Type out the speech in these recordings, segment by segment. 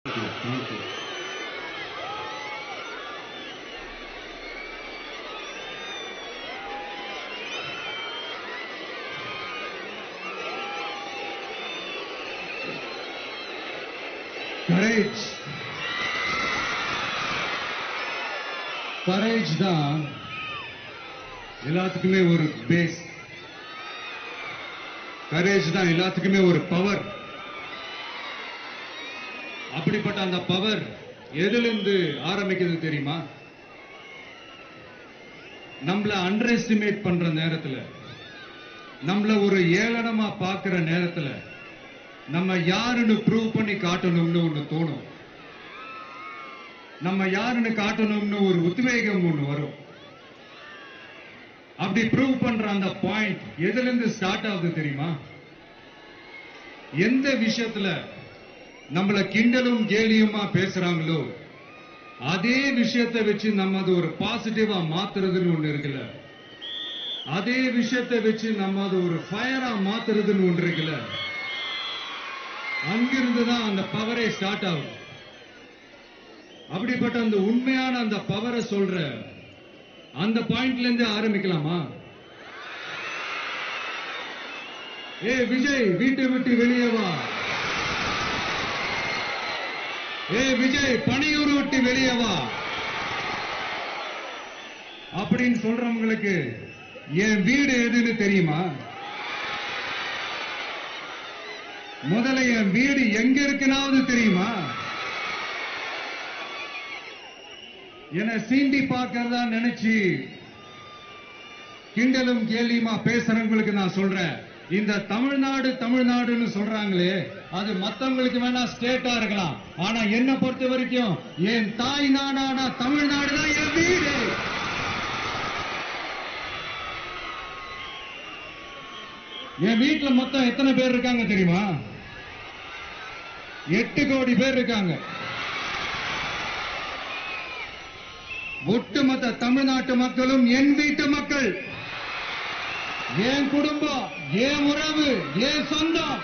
Thank you. Courage. Courage தான் எல்லாத்துக்குமே ஒரு பேஸ். கரேஜ் தான் எல்லாத்துக்குமே ஒரு பவர். அப்படிப்பட்ட அந்த பவர் எதிலிருந்து ஆரம்பிக்கிறது தெரியுமா? நம்மள அண்டர் எஸ்டிமேட் பண்ற நேரத்துல, நம்மள ஒரு ஏளனமா பார்க்கிற நேரத்துல, நம்ம யாருன்னு ப்ரூவ் பண்ணி காட்டணும்னு ஒண்ணு தோணும். நம்ம யாருன்னு காட்டணும்னு ஒரு உத்வேகம் ஒண்ணு வரும். அப்படி ப்ரூவ் பண்ற அந்த பாயிண்ட் எதுல இருந்து ஸ்டார்ட் ஆகுது தெரியுமா? எந்த விஷயத்துல நம்மள கிண்டலும் கேலியுமா பேசுறாங்களோ அதே விஷயத்தை வச்சு நம்ம அது ஒரு பாசிட்டிவா மாத்துறதுன்னு ஒண்ணு இருக்குல்ல, அதே விஷயத்தை வச்சு நம்ம அது ஒரு ஃபயரா மாத்துறதுன்னு ஒன்று இருக்குல்ல, அங்கிருந்துதான் அந்த பவரே ஸ்டார்ட் ஆகும். அப்படிப்பட்ட அந்த உண்மையான அந்த பவரை சொல்ற அந்த பாயிண்ட்ல இருந்து ஆரம்பிக்கலாமா? ஏ விஜய், வீட்டை விட்டு வெளியே வா. ஏ விஜய், பணியூர் விட்டு வெளியே வா அப்படின்னு சொல்றவங்களுக்கு என் வீடு எதுன்னு தெரியுமா? முதல்ல என் வீடு எங்க இருக்குனாவது தெரியுமா? என்ன சீண்டி பார்க்கறதா நினைச்சு கிண்டலும் கேலியுமா பேசுறவங்களுக்கு நான் சொல்றேன், இந்த தமிழ்நாடு தமிழ்நாடுன்னு சொல்றாங்களே, அது மத்தவங்களுக்கு வேணா ஸ்டேட்டா இருக்கலாம். ஆனா என்ன பொறுத்த வரைக்கும் என் தாய் நாடான தமிழ்நாடு தான் என் வீடு. என் வீட்டுல மொத்தம் எத்தனை பேர் இருக்காங்க தெரியுமா? 8 கோடி பேர் இருக்காங்க. ஒட்டுமொத்த தமிழ்நாட்டு மக்களும் என் வீட்டு மக்கள், என் குடும்பம், என் உறவு, என் சொந்தம்.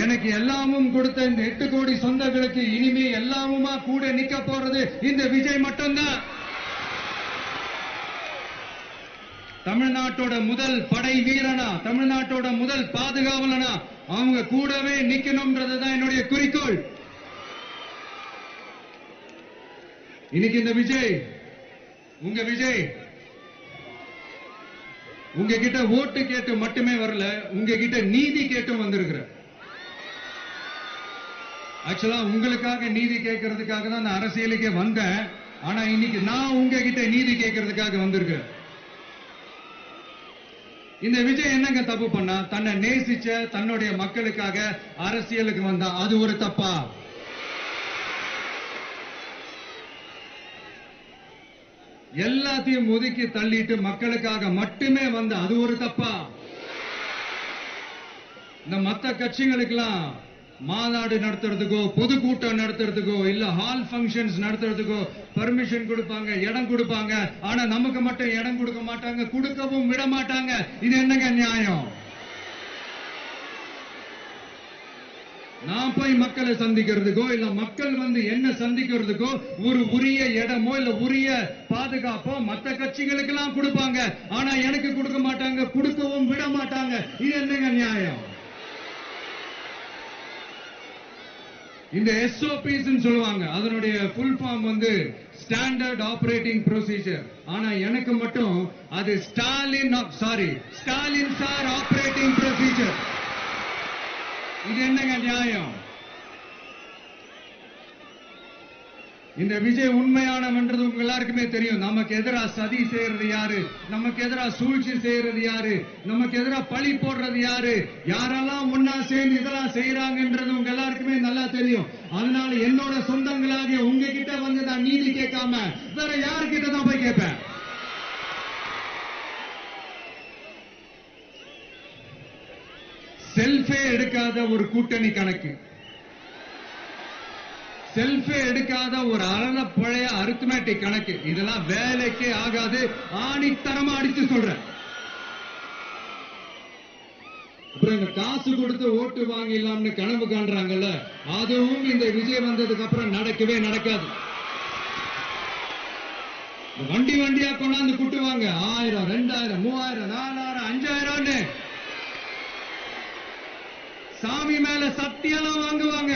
எனக்கு எல்லாமும் கொடுத்த இந்த 8 கோடி சொந்தங்களுக்கு இனிமே எல்லாமுமா கூட நிக்க போறது இந்த விஜய் மட்டும்தான். தமிழ்நாட்டோட முதல் படை வீரனா, தமிழ்நாட்டோட முதல் பாதுகாவலனா அவங்க கூடவே நிக்கணும்ன்றதுதான் என்னுடைய குறிக்கோள். இன்னைக்கு இந்த விஜய், உங்க விஜய் உங்ககிட்ட ஓட்டு கேட்டு மட்டுமே வரல, உங்ககிட்ட நீதி கேட்டும் வந்திருக்கிற. ஆக்சுவலா உங்களுக்காக நீதி கேட்கறதுக்காக தான் நான் அரசியலுக்கே வந்தேன். ஆனா இன்னைக்கு நான் உங்ககிட்ட நீதி கேட்கறதுக்காக வந்திருக்கேன். இந்த விஜய் என்னங்க தப்பு பண்ணா? தன்னை நேசிச்ச தன்னுடைய மக்களுக்காக அரசியலுக்கு வந்தா அது ஒரு தப்பா? எல்லாத்தையும் ஒதுக்கி தள்ளிட்டு மக்களுக்காக மட்டுமே வந்த அது ஒரு தப்பா? இந்த மத்த கட்சிகளுக்கெல்லாம் மாநாடு நடத்துறதுக்கோ பொதுக்கூட்டம் நடத்துறதுக்கோ இல்ல ஹால் பங்கன்ஸ் நடத்துறதுக்கோ பர்மிஷன் கொடுப்பாங்க, இடம் கொடுப்பாங்க. ஆனா நமக்கு மட்டும் இடம் கொடுக்க மாட்டாங்க, கொடுக்கவும் விட மாட்டாங்க. இது என்னங்க நியாயம்? நான் போய் மக்களை சந்திக்கிறதுக்கோ இல்ல மக்கள் வந்து என்ன சந்திக்கிறதுக்கோ ஒரு உரிய இடமோ இல்ல உரிய பாதுகாப்போ மற்ற கட்சிகளுக்கு எல்லாம் கொடுப்பாங்க. ஆனா எனக்கு கொடுக்க மாட்டாங்க, கொடுக்கவும் விட மாட்டாங்க. இது என்னங்க நியாயம்? இந்த SOPs சொல்லுவாங்க, அதனுடைய ஃபுல் ஃபார்ம் வந்து ஸ்டாண்டர்ட் ஆபரேட்டிங் ப்ரொசீஜர். ஆனா எனக்கு மட்டும் அது ஸ்டாலின் சார் ஆபரேட்டிங் ப்ரொசீஜர். இது என்னங்க நியாயம்? இந்த விஜய் உண்மையானவன்றது உங்க எல்லாருக்குமே தெரியும். நமக்கு எதிராக சதி செய்யறது யாரு, நமக்கு எதிராக சூழ்ச்சி செய்யறது யாரு, நமக்கு எதிராக பழி போடுறது யாரு, யாரெல்லாம் ஒன்னா சேர்ந்து இதெல்லாம் செய்யறாங்கன்றது உங்க எல்லாருக்குமே நல்லா தெரியும். அதனால என்னோட சொந்தங்களாகிய உங்ககிட்ட வந்து நான் நீதி கேட்காம வேற யாருக்கிட்ட தான் போய் கேட்பேன்? செல்ஃபே எடுக்காத ஒரு கூட்டணி கணக்கு, செல்ஃபே எடுக்காத ஒரு அரண பழைய அரித்மேட்டிக் கணக்கு, இதெல்லாம் வேலைக்கே ஆகாது. ஆணித்தரமா அடிச்சு சொல்றேன். அப்புறம் இந்த காசு கொடுத்து ஓட்டு வாங்கிடலாம்னு கனவு காண்றாங்கல்ல, அதுவும் இந்த விஜய் வந்ததுக்கு அப்புறம் நடக்கவே நடக்காது. வண்டி வண்டியா கொண்டாந்து குட்டுவாங்க. 1000, 2000, 3000, 4000, 5000 சாமி மேல சத்தியெல்லாம் வாங்குவாங்க.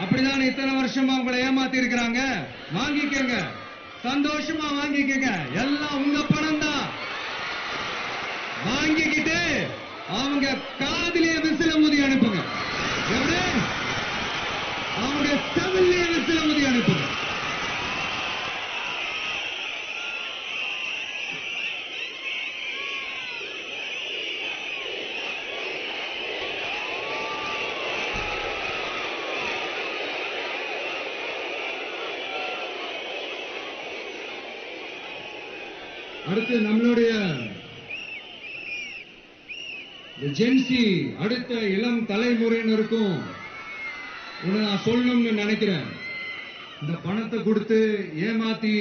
அப்படிதான் இத்தனை வருஷமா உங்களை ஏமாத்தி இருக்கிறாங்க. வாங்கிக்கங்க, சந்தோஷமா வாங்கிக்கங்க. எல்லாம் உங்க பணம் தான். வாங்கிக்கிட்டு அவங்க காதிலே விசில ஊதி அனுப்புங்க. எப்படி? அவங்க செவிலே விசில ஊதி அனுப்புங்க. அடுத்து நம்மளுடைய ஜென்சி, அடுத்த இளம் தலைமுறையினருக்கும் நான் சொல்லணும்னு நினைக்கிறேன். இந்த பணத்தை கொடுத்து ஏமாத்தி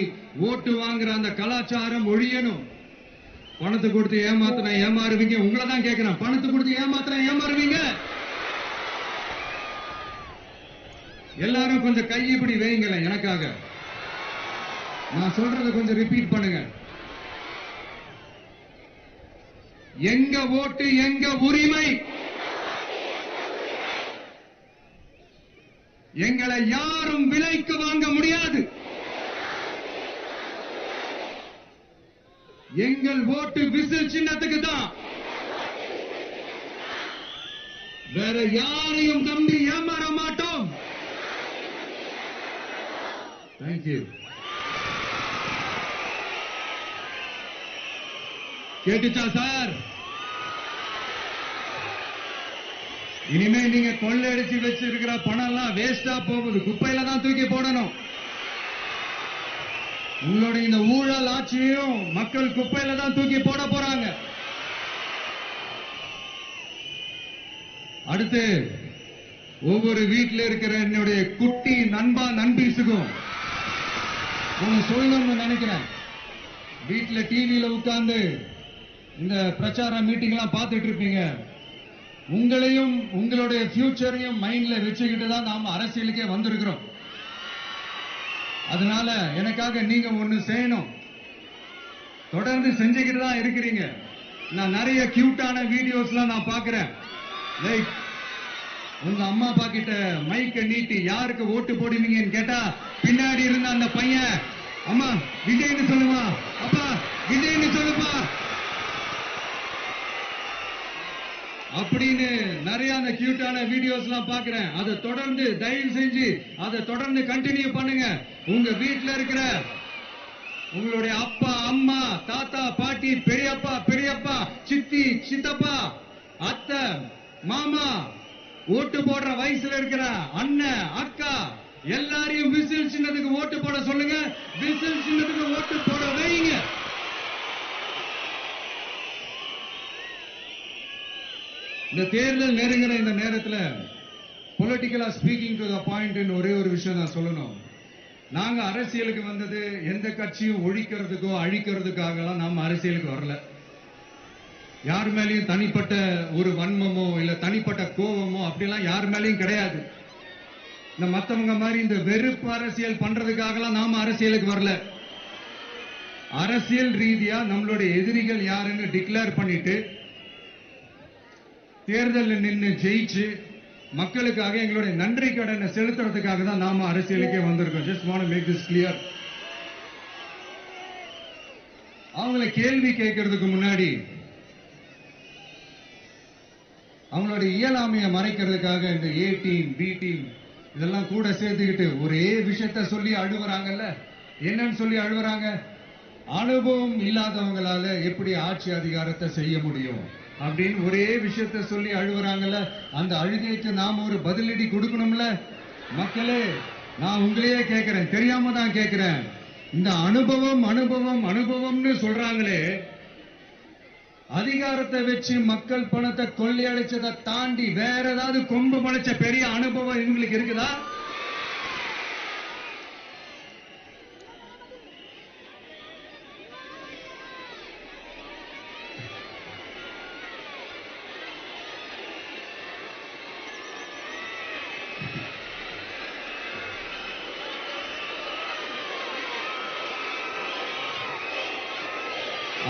ஓட்டு வாங்குற அந்த கலாச்சாரம் ஒழியணும். பணத்தை கொடுத்து ஏமாத்தினா ஏமாறுவீங்க. உங்களை தான் கேட்கிறேன், பணத்தை கொடுத்து ஏமாத்தினா ஏமாறுவீங்க? எல்லாரும் கொஞ்சம் கை இப்படி வைங்களேன் எனக்காக. நான் சொல்றதை கொஞ்சம் ரிப்பீட் பண்ணுங்க. எங்க ஓட்டு எங்க உரிமை. எங்களை யாரும் விலைக்கு வாங்க முடியாது. எங்கள் ஓட்டு விசில் சின்னத்துக்கு தான். வேற யாரையும் நம்பி ஏமாற மாட்டோம். தேங்க்யூ. கேட்டுச்சா சார்? இனிமே நீங்க கொள்ளையடிச்சு வச்சிருக்கிற பணம் எல்லாம் வேஸ்டா போகுது. குப்பையில தான் தூக்கி போடணும். உங்களுடைய இந்த ஊழல் ஆட்சியும் மக்கள் குப்பையில தான் தூக்கி போட போறாங்க. அடுத்து ஒவ்வொரு வீட்டில் இருக்கிற என்னுடைய குட்டி நண்பா நண்பீஸுக்கும் ஒன்னு சொல்லணும்னு நினைக்கிறேன். வீட்டுல டிவியில உட்கார்ந்து இந்த பிரச்சார மீட்டிங் எல்லாம் பார்த்துட்டு இருப்பீங்க. உங்களையும் உங்களுடைய ஃபியூச்சரையும் மைண்ட்ல வச்சுக்கிட்டு தான் நாம அரசியலுக்கே வந்திருக்கிறோம். அதனால எனக்காக நீங்க ஒண்ணு செய்யணும். தொடர்ந்து செஞ்சுக்கிட்டு தான் இருக்கிறீங்க. நான் நிறைய கியூட்டான வீடியோஸ்லாம் நான் பார்க்கிறேன். லைக் உங்க அம்மா அப்பா கிட்ட மைக்க நீட்டி யாருக்கு ஓட்டு போடுவீங்கன்னு கேட்டா பின்னாடி இருந்த அந்த பையன், அம்மா விஜய்னு சொல்லுமா, அப்பா விஜய்னு சொல்லுப்பா அப்படின்னு நிறைய அந்த கியூட்டான வீடியோஸ் எல்லாம் பாக்குறேன். அதை தொடர்ந்து தயவு செஞ்சு அதை தொடர்ந்து கண்டினியூ பண்ணுங்க. உங்க வீட்டுல இருக்கிற உங்களுடைய அப்பா அம்மா தாத்தா பாட்டி பெரியப்பா பெரியப்பா சித்தி சித்தப்பா அத்தை மாமா ஓட்டு போடுற வயசுல இருக்கிற அண்ணன் அக்கா எல்லாரையும் விசில் சின்னத்துக்கு ஓட்டு போட சொல்லுங்க. விசில் சின்னத்துக்கு ஓட்டு போட வைங்க. இந்த தேர்தல் நெருங்கிற இந்த நேரத்தில் பொலிட்டிக்கலா ஸ்பீக்கிங் டு த பாயிண்ட் ஒரே ஒரு விஷயம் நான் சொல்லணும். நாங்க அரசியலுக்கு வந்தது எந்த கட்சியும் ஒழிக்கிறதுக்கோ அழிக்கிறதுக்காக நாம அரசியலுக்கு வரல. யார் மேலேயும் தனிப்பட்ட ஒரு வன்மமோ இல்ல தனிப்பட்ட கோபமோ அப்படிலாம் யார் மேலேயும் கிடையாது. இந்த மத்தவங்க மாதிரி இந்த வெறுப்பு அரசியல் பண்றதுக்காக நாம அரசியலுக்கு வரல. அரசியல் ரீதியா நம்மளுடைய எதிரிகள் யாருன்னு டிக்ளேர் பண்ணிட்டு தேர்தலில் நின்று ஜெயிச்சு மக்களுக்காக எங்களுடைய நன்றி கடனை செலுத்துறதுக்காக தான் நாம அரசியலுக்கே வந்திருக்கோம். Just want to make this clear. அவங்களை கேள்வி கேட்கறதுக்கு முன்னாடி அவங்களுடைய இயலாமையை மறைக்கிறதுக்காக இந்த ஏ டீம் பி டீம் இதெல்லாம் கூட சேர்த்துக்கிட்டு ஒரே விஷயத்த சொல்லி அழுவுறாங்கல்ல. என்னன்னு சொல்லி அழுவுறாங்க? அனுபவம் இல்லாதவங்களால எப்படி ஆட்சி அதிகாரத்தை செய்ய முடியும் அப்படின்னு ஒரே விஷயத்த சொல்லி அழுவுறாங்கல்ல. அந்த அழுகைக்கு நாம ஒரு பதிலடி கொடுக்கணும்ல. மக்களே, நான் உங்களையே கேட்கிறேன், தெரியாம தான் கேட்கிறேன். இந்த அனுபவம் அனுபவம் அனுபவம்னு சொல்றாங்களே, அதிகாரத்தை வச்சு மக்கள் பணத்தை கொள்ளையடிச்சதை தாண்டி வேற ஏதாவது கொம்பு முளைச்ச பெரிய அனுபவம் இவங்களுக்கு இருக்குதா?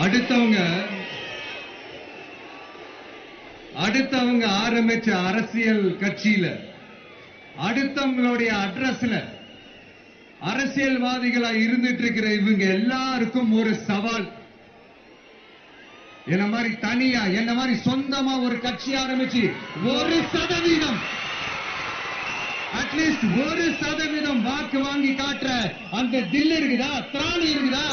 அடுத்தவங்க ஆரம்பிச்ச அரசியல் கட்சியில அடுத்தவங்களுடைய அட்ரஸ்ல அரசியல்வாதிகளா இருந்துட்டு இருக்கிற இவங்க எல்லாருக்கும் ஒரு சவால். என்ன மாதிரி தனியா என்ன மாதிரி சொந்தமா ஒரு கட்சி ஆரம்பிச்சு 1% அட்லீஸ்ட் 1% வாக்கு வாங்கி காட்டுற அந்த தில் இருக்குதா, திராணி இருக்குதா?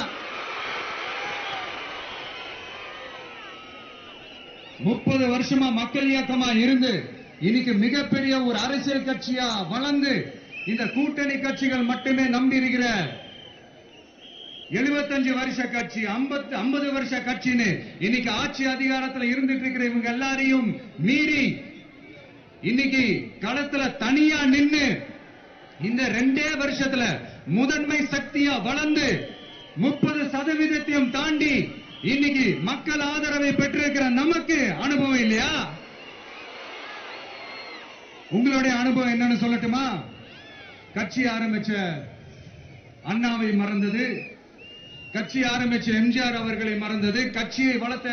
30 வருஷமா மக்கள் இயக்கமா இருந்து இன்னைக்கு மிகப்பெரிய ஒரு அரசியல் கட்சியா வளர்ந்து இந்த கூட்டணி கட்சிகள் மட்டுமே நம்பி இருக்கிற 75 வருஷ கட்சி, 50 வருஷ கட்சின்னு இன்னைக்கு ஆட்சி அதிகாரத்தில் இருந்துட்டு இருக்கிற இவங்க எல்லாரையும் மீறி இன்னைக்கு களத்துல தனியா நின்னு இந்த 2 வருஷத்துல முதன்மை சக்தியா வளர்ந்து 30% தாண்டி இன்னைக்கு மக்கள் ஆதரவை பெற்றிருக்கிற நமக்கு அனுபவம் இல்லையா? உங்களுடைய அனுபவம் என்னன்னு சொல்லட்டுமா? கட்சி ஆரம்பிச்ச அண்ணாவை மறந்தது, கட்சி ஆரம்பிச்ச எம்ஜிஆர் அவர்களை மறந்தது, கட்சியை வளர்த்த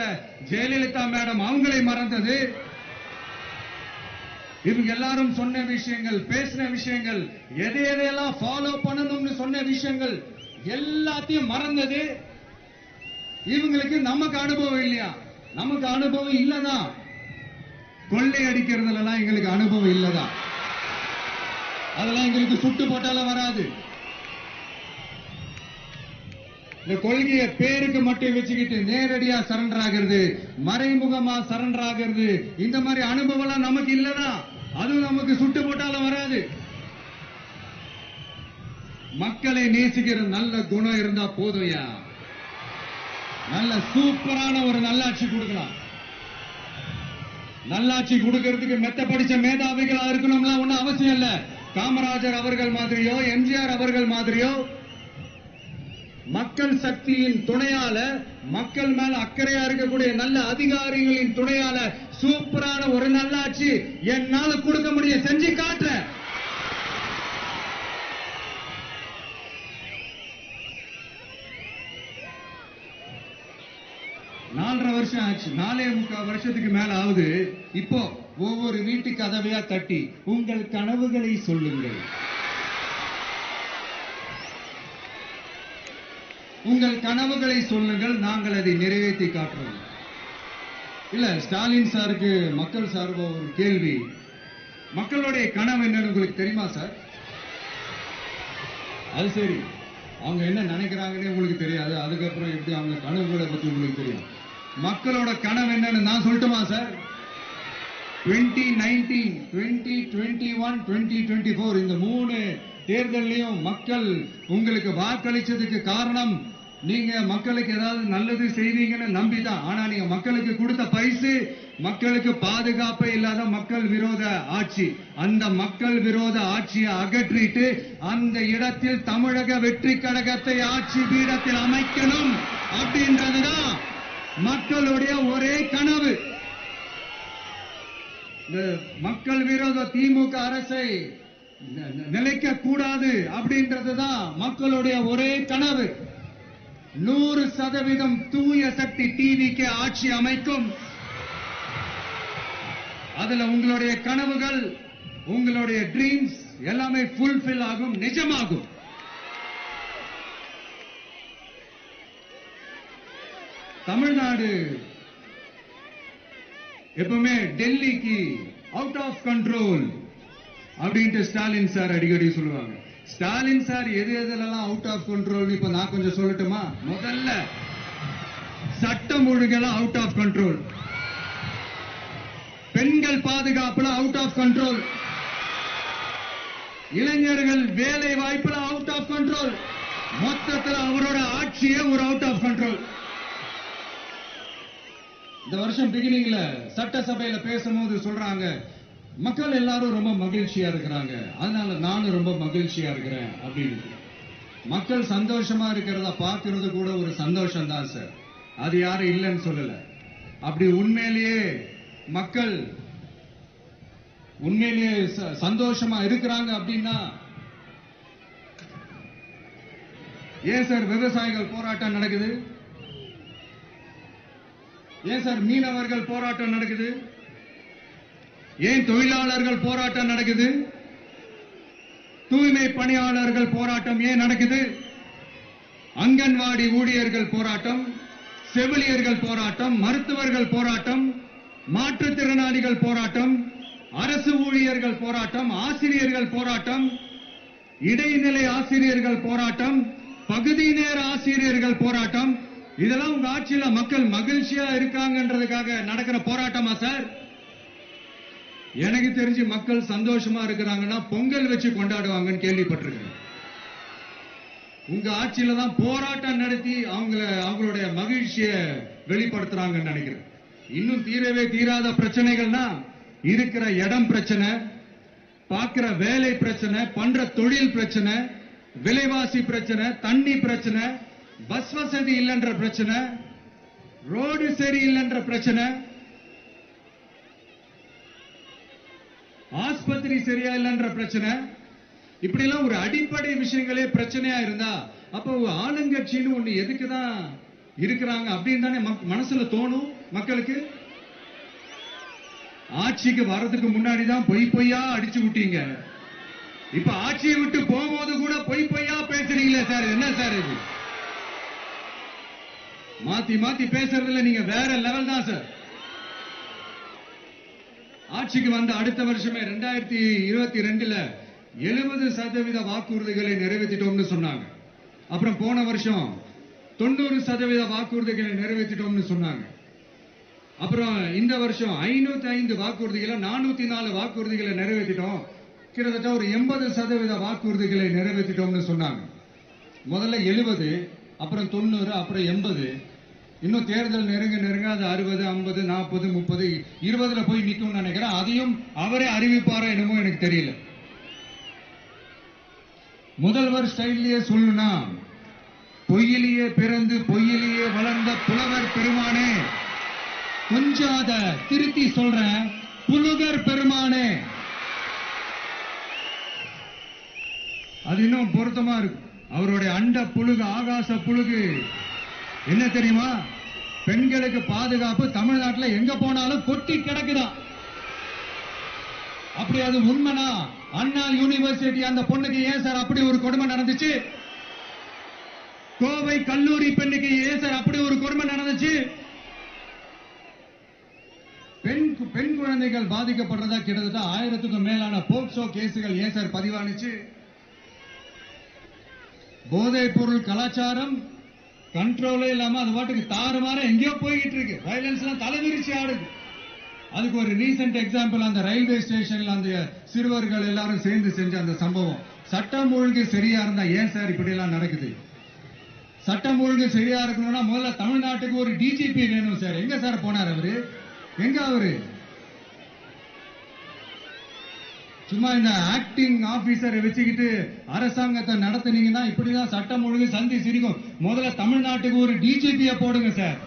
ஜெயலலிதா மேடம் அவங்களை மறந்தது. இவங்க எல்லாரும் சொன்ன விஷயங்கள், பேசின விஷயங்கள், எதையெல்லாம் ஃபாலோ பண்ணணும்னு சொன்ன விஷயங்கள் எல்லாத்தையும் மறந்தது. இவங்களுக்கு நமக்கு அனுபவம் இல்லையா? நமக்கு அனுபவம் இல்லதான். கொள்ளை அடிக்கிறதுல எங்களுக்கு அனுபவம் இல்லதான். அதெல்லாம் எங்களுக்கு சுட்டு போட்டாலும் வராது. இந்த கொள்கையை பேருக்கு மட்டும் வச்சுக்கிட்டு நேரடியா சரண்டர் ஆகிறது, மறைமுகமா சரண்டர் ஆகிறது, இந்த மாதிரி அனுபவம் நமக்கு இல்லதான். அதுவும் நமக்கு சுட்டு போட்டாலும் வராது. மக்களை நேசிக்கிற நல்ல குணம் இருந்தா போதும்யா. நல்ல சூப்பரான ஒரு நல்லாட்சி கொடுக்கலாம். நல்லாட்சி கொடுக்கிறதுக்கு மெத்த படிச்ச மேதாவிகளா இருக்கணும்னா ஒன்னும் அவசியம் இல்ல. காமராஜர் அவர்கள் மாதிரியோ எம்ஜிஆர் அவர்கள் மாதிரியோ மக்கள் சக்தியின் துணையால, மக்கள் மேல அக்கறையா இருக்கக்கூடிய நல்ல அதிகாரிகளின் துணையால சூப்பரான ஒரு நல்லாட்சி என்னால கொடுக்க முடியும், செஞ்சு காட்டுறேன். நாலரை வருஷம் ஆச்சு, 4.25 வருஷத்துக்கு மேல ஆகுது. இப்போ ஒவ்வொரு வீட்டு கதவையா தட்டி உங்கள் கனவுகளை சொல்லுங்கள், உங்கள் கனவுகளை சொல்லுங்கள், நாங்கள் அதை நிறைவேற்றி காட்டுறோம். இல்ல, ஸ்டாலின் சாருக்கு மக்கள் சார்பா ஒரு கேள்வி. மக்களுடைய கனவு என்னன்னு உங்களுக்கு தெரியுமா சார்? அது சரி, அவங்க என்ன நினைக்கிறாங்கன்னு உங்களுக்கு தெரியாது, அதுக்கப்புறம் எப்படி அவங்க கனவுகளை பத்தி உங்களுக்கு தெரியும். மக்களோட கனவு என்னன்னு நான் சொல்லட்டுமா சார்? 2019, 2021, 2024 இந்த 3 தேர்தலையும் மக்கள் உங்களுக்கு வாக்களிச்சதுக்கு காரணம் நீங்க மக்களுக்கு ஏதாவது நல்லது செய்வீங்கன்னு நம்பிதான். ஆனா நீங்க மக்களுக்கு கொடுத்த பரிசு மக்களுக்கு பாதுகாப்பே இல்லாத மக்கள் விரோத ஆட்சி. அந்த மக்கள் விரோத ஆட்சியை அகற்றிட்டு அந்த இடத்தில் தமிழக வெற்றி கழகத்தை ஆட்சி பீடத்தில் அமைக்கணும் அப்படின்றதுதான் மக்களுடைய ஒரே கனவு. மக்கள் விரோத திமுக அரசை நிலைக்க கூடாது அப்படின்றதுதான் மக்களுடைய ஒரே கனவு. 100% தூய சக்தி டிவிக்கு ஆட்சி அமைக்கும். அதுல உங்களுடைய கனவுகள், உங்களுடைய ட்ரீம்ஸ் எல்லாமே ஃபுல்ஃபில் ஆகும், நிஜமாகும். தமிழ்நாடு எப்பவுமே டெல்லிக்கு அவுட் ஆஃப் கண்ட்ரோல் அப்படின்ட்டு ஸ்டாலின் சார் அடிக்கடி சொல்லுவாங்க. ஸ்டாலின் சார் எது எதுலாம் அவுட் ஆஃப் கண்ட்ரோல் இப்ப நான் கொஞ்சம் சொல்லட்டுமா? முதல்ல சட்டம் ஒழுங்கெல்லாம் அவுட் ஆஃப் கண்ட்ரோல், பெண்கள் பாதுகாப்புல அவுட் ஆஃப் கண்ட்ரோல், இளைஞர்கள் வேலை வாய்ப்புல அவுட் ஆஃப் கண்ட்ரோல், மொத்தத்தில் அவரோட ஆட்சியே ஒரு அவுட் ஆஃப் கண்ட்ரோல். இந்த வருஷம் பிகினிங்ல சட்டசபையில பேசும்போது சொல்றாங்க, மக்கள் எல்லாரும் ரொம்ப மகிழ்ச்சியா இருக்கிறாங்க, அதனால நானும் ரொம்ப மகிழ்ச்சியா இருக்கிறேன் அப்படின்னு. மக்கள் சந்தோஷமா இருக்கிறத பார்க்கிறது கூட ஒரு சந்தோஷம் தான் சார், அது யாரும் இல்லைன்னு சொல்லல. அப்படி உண்மையிலேயே மக்கள் உண்மையிலேயே சந்தோஷமா இருக்கிறாங்க அப்படின்னா ஏன் சார் விவசாயிகள் போராட்டம் நடக்குது? ஏன் சார் மீனவர்கள் போராட்டம் நடக்குது? ஏன் தொழிலாளர்கள் போராட்டம் நடக்குது? தூய்மை பணியாளர்கள் போராட்டம் ஏன் நடக்குது? அங்கன்வாடி ஊழியர்கள் போராட்டம், செவிலியர்கள் போராட்டம், மருத்துவர்கள் போராட்டம், மாற்றுத்திறனாளிகள் போராட்டம், அரசு ஊழியர்கள் போராட்டம், ஆசிரியர்கள் போராட்டம், இடைநிலை ஆசிரியர்கள் போராட்டம், பகுதி நேர ஆசிரியர்கள் போராட்டம். இதெல்லாம் உங்க ஆட்சியில மக்கள் மகிழ்ச்சியா இருக்காங்கன்றதுக்காக நடக்கிற போராட்டமா சார்? எனக்கு தெரிஞ்சு மக்கள் சந்தோஷமா இருக்கிறாங்கன்னா பொங்கல் வச்சு கொண்டாடுவாங்கன்னு கேள்விப்பட்டிருக்கேன். உங்க ஆட்சியில தான் போராட்டம் நடத்தி அவங்களுடைய மகிழ்ச்சியை வெளிப்படுத்துறாங்கன்னு நினைக்கிறேன். இன்னும் தீரவே தீராத பிரச்சனைகள்னா இருக்கிற இடம் பிரச்சனை, பார்க்கிற வேலை பிரச்சனை, பண்ற தொழில் பிரச்சனை, விலைவாசி பிரச்சனை, தண்ணி பிரச்சனை, பஸ் வசதி இல்லைன்ற பிரச்சனை, ரோடு சரி இல்லைன்ற பிரச்சனை, ஆஸ்பத்திரி சரியா இல்லைன்ற பிரச்சனை. இப்படி எல்லாம் ஒரு அடிப்படை விஷயங்களே பிரச்சனையா இருந்தா அப்ப ஆளுங்கட்சின்னு ஒண்ணு எதுக்குதான் இருக்கிறாங்க அப்படின்னு தானே மனசுல தோணும் மக்களுக்கு. ஆட்சிக்கு வர்றதுக்கு முன்னாடி தான் பொய்யா அடிச்சு விட்டீங்க. இப்ப ஆட்சியை விட்டு போகும்போது கூட பொய்யா பேசுறீங்களே சார், என்ன சார் இது? மாத்தி பேசுறதுல நீங்க வேற லெவல் தான் சார். ஆட்சிக்கு வந்த அடுத்த வருஷமே 2022ல 70% வாக்குறுதிகளை நிறைவேற்றிட்டோம்னு சொன்னாங்க. அப்புறம் போன வருஷம் 90% வாக்குறுதிகளை நிறைவேற்றிட்டோம்னு சொன்னாங்க. அப்புறம் இந்த வருஷம் 505 வாக்குறுதிகளை 404 வாக்குறுதிகளை நிறைவேற்றிட்டோம். கிட்டத்தட்ட ஒரு 80% வாக்குறுதிகளை நிறைவேற்றிட்டோம்னு சொன்னாங்க. முதல்ல 70, அப்புறம் 90, அப்புறம் 80. இன்னும் தேர்தல் நெருங்க அது 60, 50, 40, 30, 20ல போய் நிற்கும் நினைக்கிறேன். அதையும் அவரே அறிவிப்பாரோ என்னமோ எனக்கு தெரியல. முதல்வர் ஸ்டைலியே சொல்லணும்னா, பொய்யிலேயே பிறந்து பொய்யிலேயே வளர்ந்த புலவர் பெருமானே, கொஞ்சம் அத திருத்தி சொல்றேன், புலுகர் பெருமானே. அது இன்னும் பொருத்தமா இருக்கு. அவருடைய அண்ட புழுகு, ஆகாச புழுகு என்ன தெரியுமா? பெண்களுக்கு பாதுகாப்பு தமிழ்நாட்டில் எங்க போனாலும் கொட்டி கிடக்குதான். அப்படி அது உண்மைனா அண்ணா யூனிவர்சிட்டி அந்த பொண்ணுக்கு ஏன் சார் அப்படி ஒரு கொடுமை நடந்துச்சு? கோவை கல்லூரி பெண்ணுக்கு ஏன் சார் அப்படி ஒரு கொடுமை நடந்துச்சு? பெண் குழந்தைகள் பாதிக்கப்படுறதா கிட்டத்தட்ட 1000க்கும் மேலான போக்சோ கேசுகள் ஏன் சார் பதிவானுச்சு? போதைப் பொருள் கலாச்சாரம் கண்ட்ரோலே இல்லாம அது பாட்டுக்கு தாறுமாற எங்கேயோ போய்கிட்டு இருக்கு. வயலன்ஸ் எல்லாம் தலைவிரிச்சு ஆடுது. அதுக்கு ஒரு ரீசெண்ட் எக்ஸாம்பிள் அந்த ரயில்வே ஸ்டேஷன்ல அந்த சிறுவர்கள் எல்லாரும் சேர்ந்து செஞ்ச அந்த சம்பவம். சட்டம் ஒழுங்கு சரியா இருந்தா ஏன் சார் இப்படி எல்லாம் நடக்குது? சட்டம் ஒழுங்கு சரியா இருக்கணும்னா முதல்ல தமிழ்நாட்டுக்கு ஒரு டிஜிபி வேணும் சார். எங்க சார் போனார் அவரு? எங்க அவரு? சும்மா இந்த ஆக்டிங் ஆபீசரை வச்சுக்கிட்டு அரசாங்கத்தை நடத்தினீங்கன்னா இப்படிதான் சட்டம் ஒழுங்கு சந்தி சிரிக்கும். முதல்ல தமிழ்நாட்டுக்கு ஒரு டிஜிபியை போடுங்க சார்.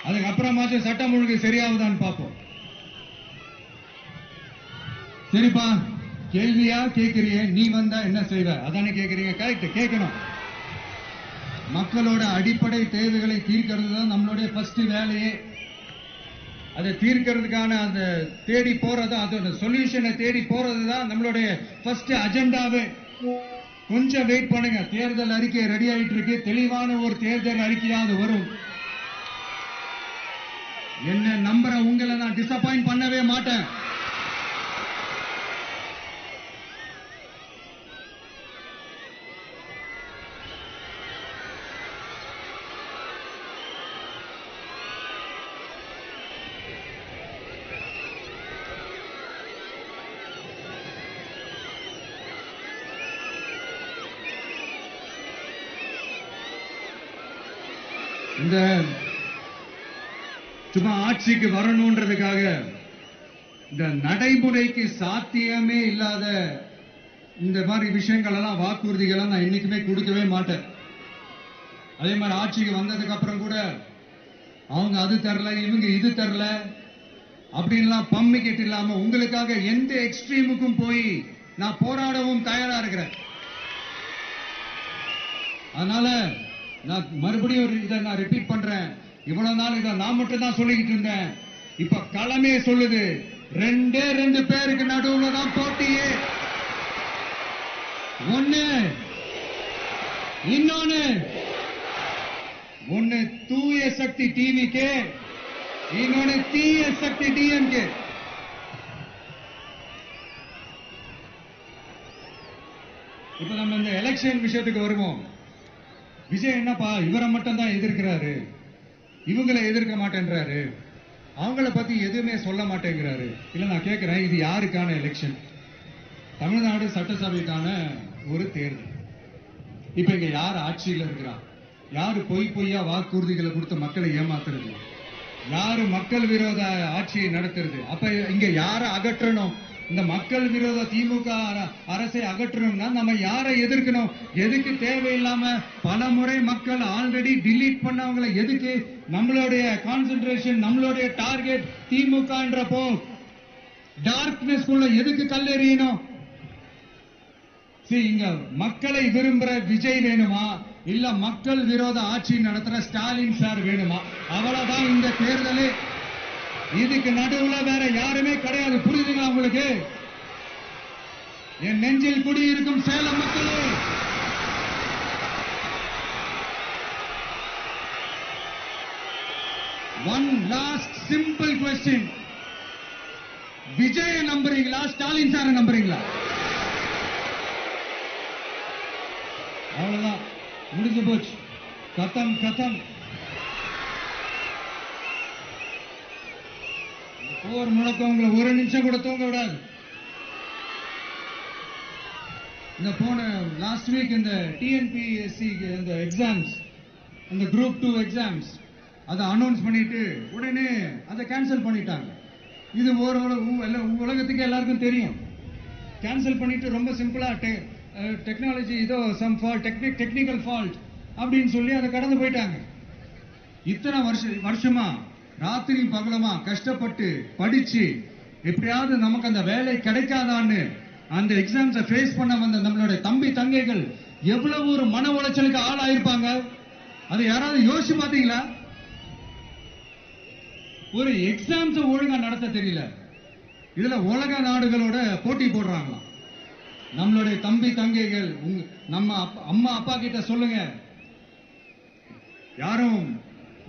அதுக்கப்புறமாச்சும் சட்டம் ஒழுங்கு சரியாகுதான்னு பார்ப்போம். சரிப்பா, கேள்வியா கேட்கிறியே, நீ வந்தா என்ன செய்வ அதானே கேட்கறீங்க. கரெக்ட், கேட்கணும். மக்களோட அடிப்படை தேவைகளை தீர்க்கிறது தான் நம்மளுடைய ஃபர்ஸ்ட் வேலையே. அதை தீர்க்கிறதுக்கான அந்த தேடி போறது, அதோட சொல்யூஷனை தேடி போறது தான் நம்மளுடைய ஃபர்ஸ்ட் அஜெண்டாவே. கொஞ்சம் வெயிட் பண்ணுங்க. தேர்தல் அறிக்கை ரெடி ஆயிட்டு இருக்கு. தெளிவான ஒரு தேர்தல் அறிக்கையாவது வரும். என்ன நம்புற உங்களை நான் டிசப்பாயிண்ட் பண்ணவே மாட்டேன். இந்த சும்மா ஆட்சிக்கு வரணும்ன்றதுக்காக இந்த நடைமுறைக்கு சாத்தியமே இல்லாத இந்த மாதிரி விஷயங்கள் எல்லாம், வாக்குறுதிகளை நான் என்னைக்குமே கொடுக்கவே மாட்டேன். அதே மாதிரி ஆட்சிக்கு வந்ததுக்கு அப்புறம் கூட அவங்க அது தரல, இவங்க இது தரல அப்படின்லாம் பம்மிக்கிட்டு இல்லாம உங்களுக்காக எந்த எக்ஸ்ட்ரீமுக்கும் போய் நான் போராடவும் தயாரா இருக்கிறேன். அதனால நான் மறுபடியும் இதை நான் ரிப்பீட் பண்றேன். இவ்வளவு நாள் இதை நான் மட்டும் தான் சொல்லிக்கிட்டு இருந்தேன். இப்ப களமே சொல்லுது, 2 பேருக்கு நடுவுல தான் போட்டியே. ஒண்ணு தூய சக்தி டிவிக்கு, இன்னொன்னு தீய சக்தி டிஎம்கே. இப்ப நம்ம இந்த எலெக்ஷன் விஷயத்துக்கு வருவோம். விஜய் என்னப்பா இவரை மட்டும் தான் எதிர்க்கிறாரு, இவங்களை எதிர்க்க மாட்டேன்றாரு, அவங்கள பத்தி எதுவுமே சொல்ல மாட்டேங்கிறாரு. இல்ல நான் கேட்கிறேன், இது யாருக்கான எலெக்ஷன்? தமிழ்நாடு சட்டசபைக்கான ஒரு தேர்தல். இப்ப இங்க யார் ஆட்சியில் இருக்கிறா? யாரு பொய்யா வாக்குறுதிகளை கொடுத்து மக்களை ஏமாத்துறது? யாரு மக்கள் விரோத ஆட்சியை நடத்துறது? அப்ப இங்க யார அகற்றணும்? இந்த மக்கள் விரோத திமுக அரசை அகற்றணும்னா நம்ம யாரை எதிர்க்கணும்? எதுக்கு தேவையில்லாம பல முறை மக்கள் ஆல்ரெடி டிலீட் பண்ணவங்களை எதுக்கு நம்மளுடைய கான்சென்ட்ரேஷன், நம்மளுடைய டார்கெட் திமுகன்றப்போ டார்க்னஸ் குள்ள எதுக்கு கல்லெறியணும்? இங்க மக்களை விரும்புற விஜய் வேணுமா, இல்ல மக்கள் விரோத ஆட்சி நடத்துற ஸ்டாலின் சார் வேணுமா? அவ்வளவுதான் இந்த தேர்தலே. இதுக்கு நடுவுல வேற யாருமே கிடையாது. புரியுதுங்களா உங்களுக்கு? என் நெஞ்சில் குடியிருக்கும் சேலம் மக்களே, one last simple question, Vijaya நம்புறீங்களா ஸ்டாலின் சார நம்புறீங்களா? அவ்வளவுதான், முடிஞ்சு போச்சு. கதம். போர் முழக்கம் உங்களை ஒரு நிமிஷம் கூட தூங்க விடாது. இந்த போன லாஸ்ட் வீக் இந்த டிஎன்பிஎஸ்சி இந்த எக்ஸாம்ஸ், இந்த குரூப் 2 எக்ஸாம்ஸ் அதை அனௌன்ஸ் பண்ணிட்டு உடனே அதை கேன்சல் பண்ணிட்டாங்க. இது உலகத்துக்கு எல்லாருக்கும் தெரியும். கேன்சல் பண்ணிட்டு ரொம்ப சிம்பிளா டெக்னாலஜி ஏதோ சம் ஃபால்ட், டெக்னிக்கல் ஃபால்ட் அப்படின்னு சொல்லி அதை கடந்து போயிட்டாங்க. இத்தனை வருஷமா ராத்திரி பகலமா கஷ்டப்பட்டு படிச்சு எப்படியாவது நமக்கு அந்த வேலை கிடைக்காதான்னு அந்த எக்ஸாம்ஸை ஃபேஸ் பண்ண வந்த நம்மளுடைய தம்பி தங்கைகள் எவ்வளவு ஒரு மன உளைச்சலுக்கு ஆளாயிருப்பாங்க. அதை யாராவது யோசிச்சு பாத்தீங்களா? ஒரு எக்ஸாம்ஸ் ஒழுங்கா நடத்த தெரியல, இதுல உலக நாடுகளோட போட்டி போடுறாங்களாம். நம்மளுடைய தம்பி தங்கைகள், நம்ம அம்மா அப்பா கிட்ட சொல்லுங்க, யாரும்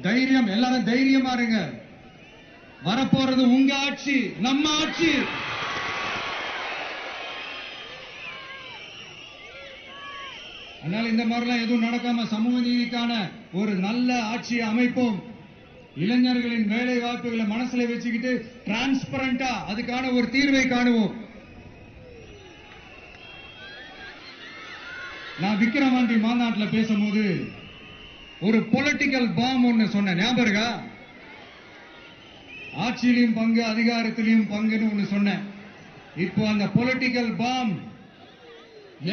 தைரியம், எல்லாரும் தைரியமா இருங்க. வரப்போறது உங்க ஆட்சி, நம்ம ஆட்சி. அதனால இந்த மாதிரிலாம் எதுவும் நடக்காம சமூக நீதிக்கான ஒரு நல்ல ஆட்சியை அமைப்போம். இளைஞர்களின் வேலை வாய்ப்புகளை மனசுல வச்சுக்கிட்டு டிரான்ஸ்பரண்டா அதுக்கான ஒரு தீர்வை காணுவோம். நான் விக்கிரவாண்டி மாநாட்டில் பேசும்போது ஒரு பொலிட்டிக்கல் பாம் ஒன்னு சொன்ன ஞாபகம் இருக்கா? ஆட்சியிலையும் பங்கு, அதிகாரத்திலையும் பங்குன்னு ஒன்னு சொன்னேன். இப்போ அந்த பொலிட்டிக்கல் பாம்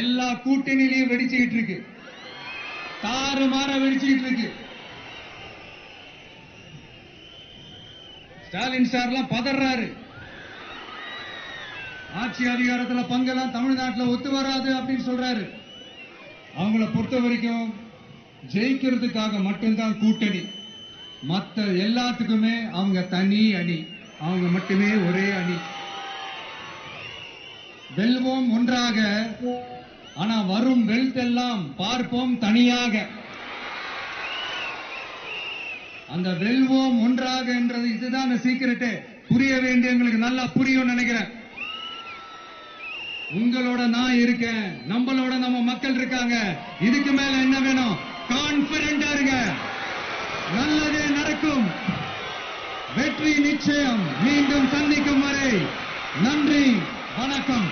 எல்லா கூட்டணியிலையும் வெடிச்சுக்கிட்டு இருக்கு, தாறுமாற வெடிச்சுக்கிட்டு இருக்கு. ஸ்டாலின் சார்லாம் பதறாரு. ஆட்சி அதிகாரத்தில் பங்கெல்லாம் தமிழ்நாட்டில் ஒத்து வராது அப்படின்னு சொல்றாரு. அவங்கள பொறுத்த வரைக்கும் ஜெயிக்கிறதுக்காக மட்டும்தான் கூட்டணி, மற்ற எல்லாத்துக்குமே அவங்க தனி அணி, அவங்க மட்டுமே ஒரே அணி. வெல்வோம் ஒன்றாக, ஆனா வரும் வெல்த் எல்லாம் பார்ப்போம் தனியாக. அந்த வெல்வோம் ஒன்றாக என்றது இதுதான் சீக்கிரட்டே. புரிய வேண்டியவங்களுக்கு நல்லா புரியும் நினைக்கிறேன். உங்களோட நான் இருக்கேன், நம்மளோட நம்ம மக்கள் இருக்காங்க. இதுக்கு மேல என்ன வேணும்? கான்பிடென்டா இருங்க, நல்லதே நடக்கும், வெற்றி நிச்சயம். மீண்டும் சந்திக்கும் வரை நன்றி, வணக்கம்.